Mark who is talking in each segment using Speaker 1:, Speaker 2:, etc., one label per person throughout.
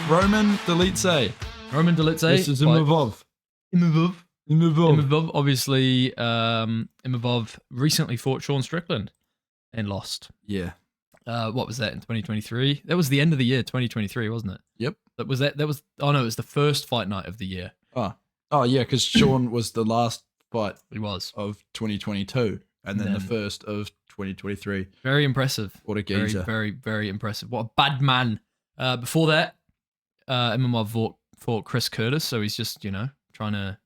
Speaker 1: Roman Dolidze.
Speaker 2: Roman Dolidze.
Speaker 1: This is Imamov.
Speaker 2: Imamov. Obviously, Imamov recently fought Sean Strickland and lost.
Speaker 1: Yeah.
Speaker 2: What was that in 2023? That was the end of the year, 2023, wasn't it?
Speaker 1: Yep.
Speaker 2: That was. Oh no, it was the first fight night of the year.
Speaker 1: Oh yeah, because Sean was the last fight.
Speaker 2: He was
Speaker 1: of 2022, and then the first of 2023.
Speaker 2: Very impressive.
Speaker 1: What a geezer.
Speaker 2: Very, very impressive. What a bad man. Before that, Imamov fought Chris Curtis, so he's just, trying to...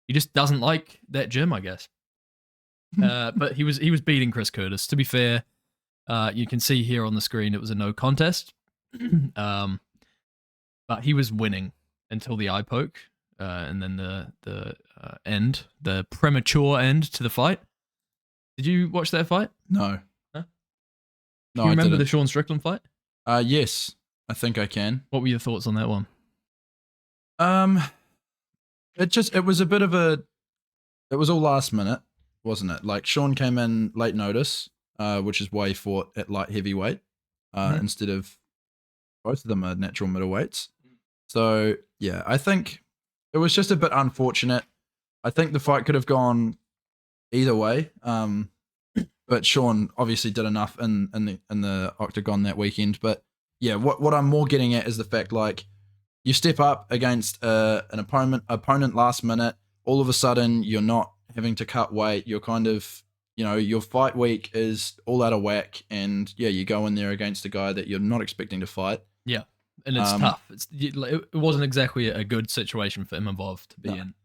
Speaker 2: He just doesn't like that gym, I guess. But he was beating Chris Curtis. To be fair, you can see here on the screen it was a no contest. But he was winning until the eye poke, and then the end, the premature end to the fight. Did you watch that fight?
Speaker 1: No.
Speaker 2: Huh?
Speaker 1: No,
Speaker 2: Do you remember
Speaker 1: I
Speaker 2: the Sean Strickland fight?
Speaker 1: Yes, I think I can.
Speaker 2: What were your thoughts on that one?
Speaker 1: It was a bit of a... It was all last minute, wasn't it? Like, Sean came in late notice, which is why he fought at light heavyweight, instead of... Both of them are natural middleweights. So, yeah, I think it was just a bit unfortunate. I think the fight could have gone either way. But Sean obviously did enough in the octagon that weekend. But yeah, what I'm more getting at is the fact, like, you step up against an opponent last minute, all of a sudden you're not having to cut weight. You're kind of, your fight week is all out of whack, and yeah, you go in there against a guy that you're not expecting to fight.
Speaker 2: Yeah, and it's tough. It wasn't exactly a good situation for Imamov to be in.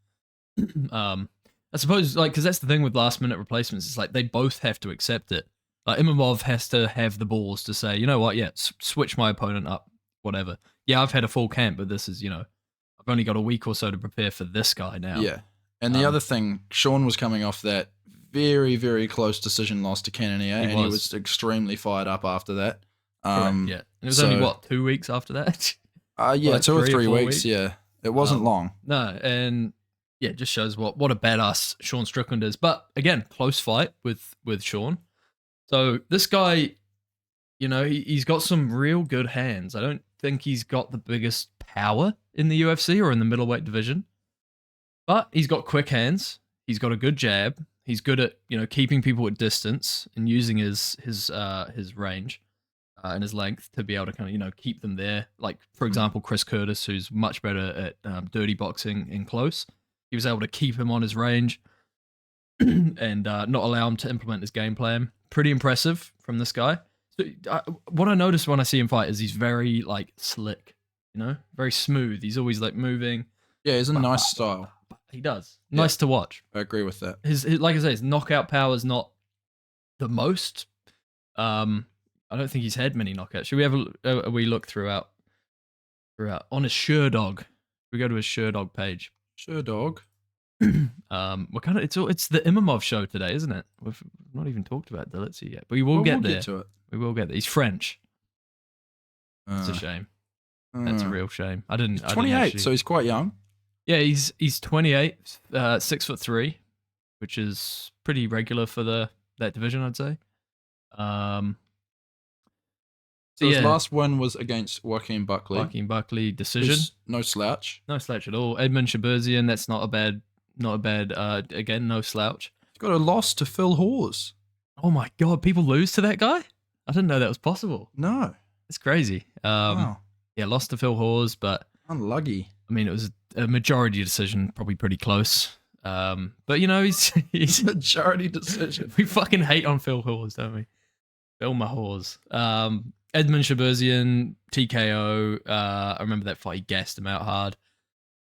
Speaker 2: I suppose, because that's the thing with last minute replacements. It's like they both have to accept it. Like, Imamov has to have the balls to say, you know what, yeah, switch my opponent up, whatever. Yeah, I've had a full camp, but this is, I've only got a week or so to prepare for this guy now.
Speaker 1: Yeah, and the other thing, Sean was coming off that very, very close decision loss to Cannonier, and he was extremely fired up after that.
Speaker 2: Correct, yeah. And it was only, 2 weeks after that?
Speaker 1: Yeah, like 2 or 3 weeks, yeah. It wasn't long.
Speaker 2: No, and yeah, it just shows what a badass Sean Strickland is. But again, close fight with Sean. So this guy, he's got some real good hands. I don't think he's got the biggest power in the UFC or in the middleweight division, but he's got quick hands. He's got a good jab. He's good at keeping people at distance and using his range and his length to be able to kind of keep them there. Like, for example, Chris Curtis, who's much better at dirty boxing in close. He was able to keep him on his range and not allow him to implement his game plan. Pretty impressive from this guy. So, what I notice when I see him fight is he's very, slick, very smooth. He's always, moving.
Speaker 1: Yeah, he's a nice style.
Speaker 2: He does. Nice to watch.
Speaker 1: I agree with that.
Speaker 2: His like I say, his knockout power is not the most. I don't think he's had many knockouts. Should we have a wee look throughout on his Sherdog? We go to his Sherdog page.
Speaker 1: Sherdog.
Speaker 2: It's the Imamov show today, isn't it? We've not even talked about Dolidze yet, but we'll get there.
Speaker 1: Get to it.
Speaker 2: We will get there. He's French. It's a shame. That's a real shame. He's
Speaker 1: 28, so he's quite young.
Speaker 2: Yeah, he's 28, 6'3", which is pretty regular for that division, I'd say.
Speaker 1: So his last win was against Joaquin Buckley.
Speaker 2: Joaquin Buckley decision.
Speaker 1: No slouch.
Speaker 2: No slouch at all. Edmund Shaburzian, that's not a bad. Again, no slouch.
Speaker 1: He's got a loss to Phil Hawes.
Speaker 2: Oh my God, people lose to that guy? I didn't know that was possible.
Speaker 1: No.
Speaker 2: It's crazy.
Speaker 1: Wow.
Speaker 2: Yeah, lost to Phil Hawes, but...
Speaker 1: Unlucky.
Speaker 2: I mean, it was a majority decision, probably pretty close. But, he's
Speaker 1: majority decision.
Speaker 2: We fucking hate on Phil Hawes, don't we? Phil my Hawes. Edmund Shaburzian, TKO. I remember that fight, he gassed him out hard.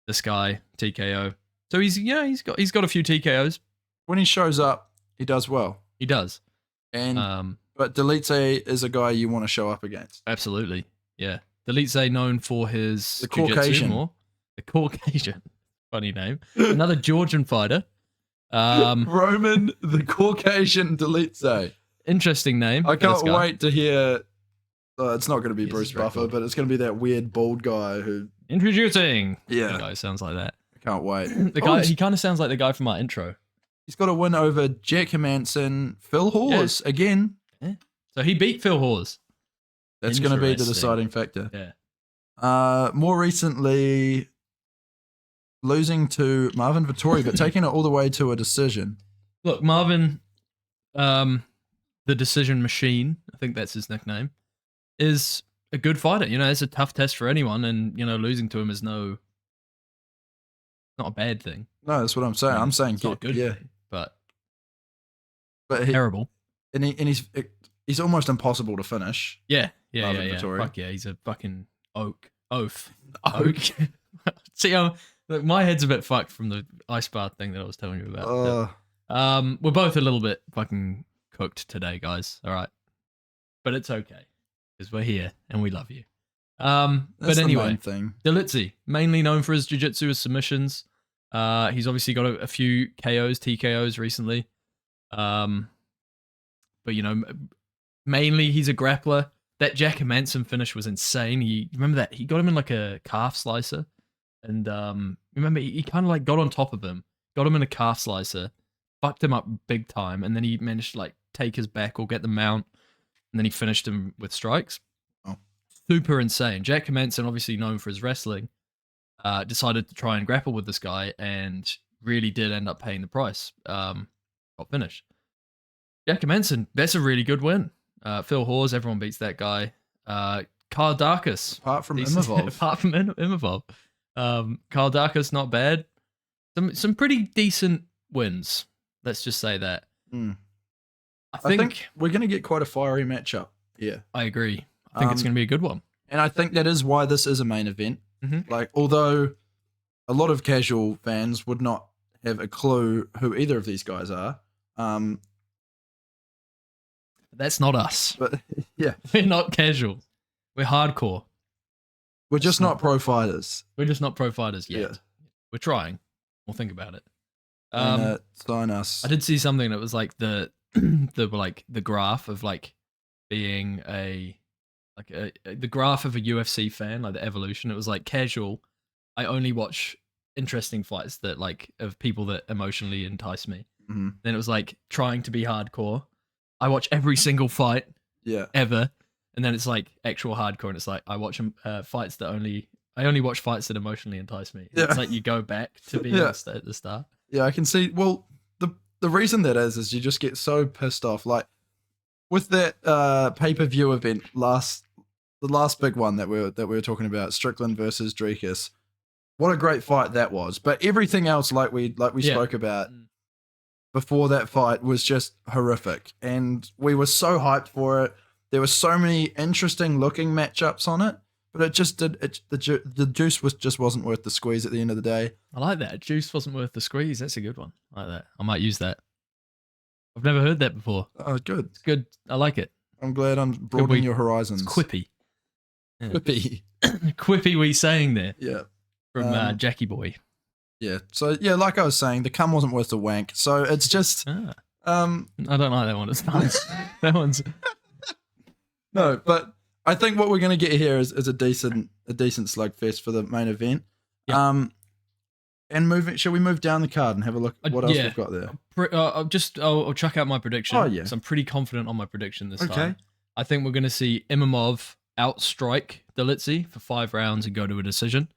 Speaker 2: This guy, TKO. So he's got a few TKOs.
Speaker 1: When he shows up, he does well.
Speaker 2: He does.
Speaker 1: And but Dolidze is a guy you want to show up against.
Speaker 2: Absolutely. Yeah. Dolidze known for his
Speaker 1: the Caucasian.
Speaker 2: More. The Caucasian. Funny name. Another Georgian fighter.
Speaker 1: Roman the Caucasian Dolidze.
Speaker 2: Interesting name.
Speaker 1: I can't wait to hear. It's not going to be Bruce Buffer, but it's going to be that weird bald guy who.
Speaker 2: Introducing.
Speaker 1: Yeah.
Speaker 2: The guy sounds like that.
Speaker 1: I can't wait.
Speaker 2: The guy. He kind of sounds like the guy from our intro.
Speaker 1: He's got a win over Jack Hermanson, Phil Hawes again.
Speaker 2: Yeah. So he beat Phil Hawes.
Speaker 1: That's going to be the deciding factor.
Speaker 2: Yeah.
Speaker 1: More recently, losing to Marvin Vittori, but taking it all the way to a decision.
Speaker 2: Look, Marvin, the decision machine, I think that's his nickname, is a good fighter. You know, it's a tough test for anyone, and you know, losing to him is not a bad thing.
Speaker 1: No, that's what I'm saying. I'm saying
Speaker 2: it's not a good thing, but terrible.
Speaker 1: And he's almost impossible to finish.
Speaker 2: Yeah.
Speaker 1: Vittori.
Speaker 2: Fuck yeah, he's a fucking oaf. See, look, my head's a bit fucked from the ice bath thing that I was telling you about. We're both a little bit fucking cooked today, guys. All right, but it's okay because we're here and we love you. But anyway, Dolidze, mainly known for his jiu-jitsu with submissions. He's obviously got a few KOs, TKOs recently. But you know, mainly he's a grappler. That Jack Manson finish was insane. Remember that he got him in like a calf slicer, and remember he kind of like got on top of him, got him in a calf slicer, fucked him up big time, and then he managed to like take his back or get the mount, and then he finished him with strikes.
Speaker 1: Oh,
Speaker 2: super insane. Jack Manson, obviously known for his wrestling, decided to try and grapple with this guy, and really did end up paying the price. Got finished. Jack Manson, that's a really good win. Phil Hawes, everyone beats that guy. Carl Darkus.
Speaker 1: Apart from Imamov.
Speaker 2: Apart from Imamov. Carl Darkus, not bad. Some pretty decent wins. Let's just say that.
Speaker 1: I think we're going to get quite a fiery matchup here.
Speaker 2: I agree. I think it's going to be a good one.
Speaker 1: And I think that is why this is a main event.
Speaker 2: Mm-hmm.
Speaker 1: Like, although a lot of casual fans would not have a clue who either of these guys are.
Speaker 2: That's not us.
Speaker 1: But yeah,
Speaker 2: we're not casual. We're hardcore.
Speaker 1: We're just not pro fighters.
Speaker 2: We're just not pro fighters yet.
Speaker 1: Yeah.
Speaker 2: We're trying. We'll think about it.
Speaker 1: Sign us.
Speaker 2: I did see something that was like the graph of like being the graph of a UFC fan, like the evolution. It was like casual. I only watch interesting fights that like of people that emotionally entice me.
Speaker 1: Mm-hmm.
Speaker 2: Then it was like trying to be hardcore. I watch every single fight ever. And then it's like actual hardcore, and it's like I watch fights that I only watch fights that emotionally entice me.
Speaker 1: Yeah.
Speaker 2: It's like you go back to being at the start.
Speaker 1: Yeah, I can see. Well, the reason that is you just get so pissed off. Like with that pay-per-view event the last big one that we were talking about, Strickland versus Drekus. What a great fight that was! But everything else, like we spoke about before that fight, was just horrific, and we were so hyped for it. There were so many interesting looking matchups on it, but it just the juice wasn't worth the squeeze at the end of the day.
Speaker 2: I like that. Juice wasn't worth the squeeze. That's a good one. I like that. I might use that. I've never heard that before.
Speaker 1: Oh, good.
Speaker 2: It's good. I like it.
Speaker 1: I'm glad I'm broadening your horizons.
Speaker 2: It's quippy.
Speaker 1: Yeah. Quippy.
Speaker 2: Quippy we saying there.
Speaker 1: Yeah.
Speaker 2: From Jackie Boy.
Speaker 1: Yeah. So yeah, like I was saying, the cum wasn't worth the wank. So it's just
Speaker 2: I don't like that one. It's fun. That one's
Speaker 1: no, but I think what we're gonna get here is a decent slugfest for the main event.
Speaker 2: Yeah.
Speaker 1: And shall we move down the card and have a look at what else we've got there?
Speaker 2: I'll chuck out my prediction.
Speaker 1: Oh yeah.
Speaker 2: So I'm pretty confident on my prediction this
Speaker 1: Okay.
Speaker 2: time. I think we're gonna see Imamov outstrike Dolidze for 5 rounds and go to a decision.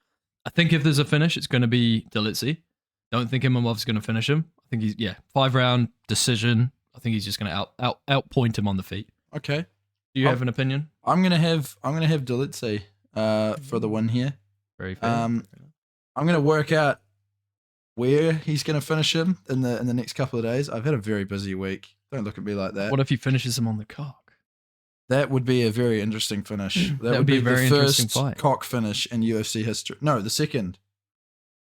Speaker 2: I think if there's a finish, it's gonna be Dolidze. Don't think Imamov's gonna finish him. I think he's 5-round decision. I think he's just gonna outpoint him on the feet.
Speaker 1: Okay.
Speaker 2: Do you have an opinion?
Speaker 1: I'm gonna have Dolidze for the win here.
Speaker 2: Very fair.
Speaker 1: I'm gonna work out where he's gonna finish him in the next couple of days. I've had a very busy week. Don't look at me like that.
Speaker 2: What if he finishes him on the cock?
Speaker 1: That would be a very interesting finish. That would
Speaker 2: be a very
Speaker 1: the
Speaker 2: interesting
Speaker 1: first
Speaker 2: fight.
Speaker 1: cock finish in UFC history. No, the second.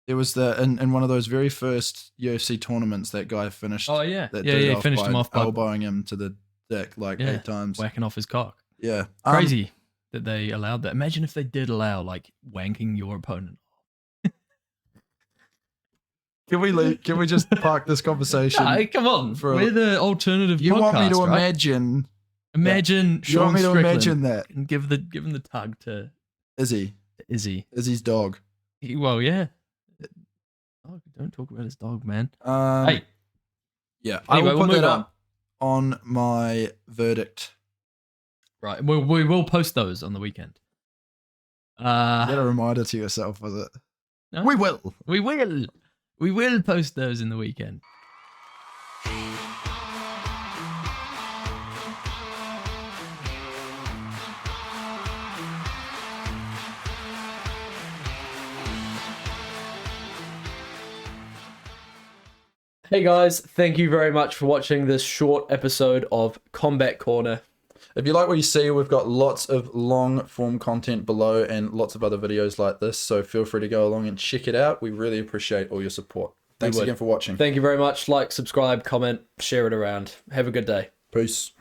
Speaker 1: It was in one of those very first UFC tournaments that guy finished.
Speaker 2: Oh yeah,
Speaker 1: that
Speaker 2: he finished him off by
Speaker 1: elbowing him to the deck like 8 times,
Speaker 2: whacking off his cock.
Speaker 1: Yeah,
Speaker 2: crazy that they allowed that. Imagine if they did allow like wanking your opponent.
Speaker 1: Can we just park this conversation?
Speaker 2: Hey, come on, we're the alternative.
Speaker 1: You
Speaker 2: podcast,
Speaker 1: want me to
Speaker 2: right?
Speaker 1: imagine?
Speaker 2: Imagine
Speaker 1: you want me to
Speaker 2: Strickland
Speaker 1: imagine that
Speaker 2: and give him the tug to
Speaker 1: Izzy. Izzy's dog.
Speaker 2: Well, yeah. Oh, don't talk about his dog, man.
Speaker 1: Hey. Yeah,
Speaker 2: anyway,
Speaker 1: I will put that up on my verdict.
Speaker 2: Right, we will post those on the weekend.
Speaker 1: Get a
Speaker 2: Uh,
Speaker 1: reminder to yourself, was it?
Speaker 2: no?
Speaker 1: We will.
Speaker 2: We will post those in the weekend. Hey guys, thank you very much for watching this short episode of Combat Corner.
Speaker 1: If you like what you see, we've got lots of long form content below and lots of other videos like this. So feel free to go along and check it out. We really appreciate all your support. Thanks again for watching.
Speaker 2: Thank you very much. Like, subscribe, comment, share it around. Have a good day.
Speaker 1: Peace.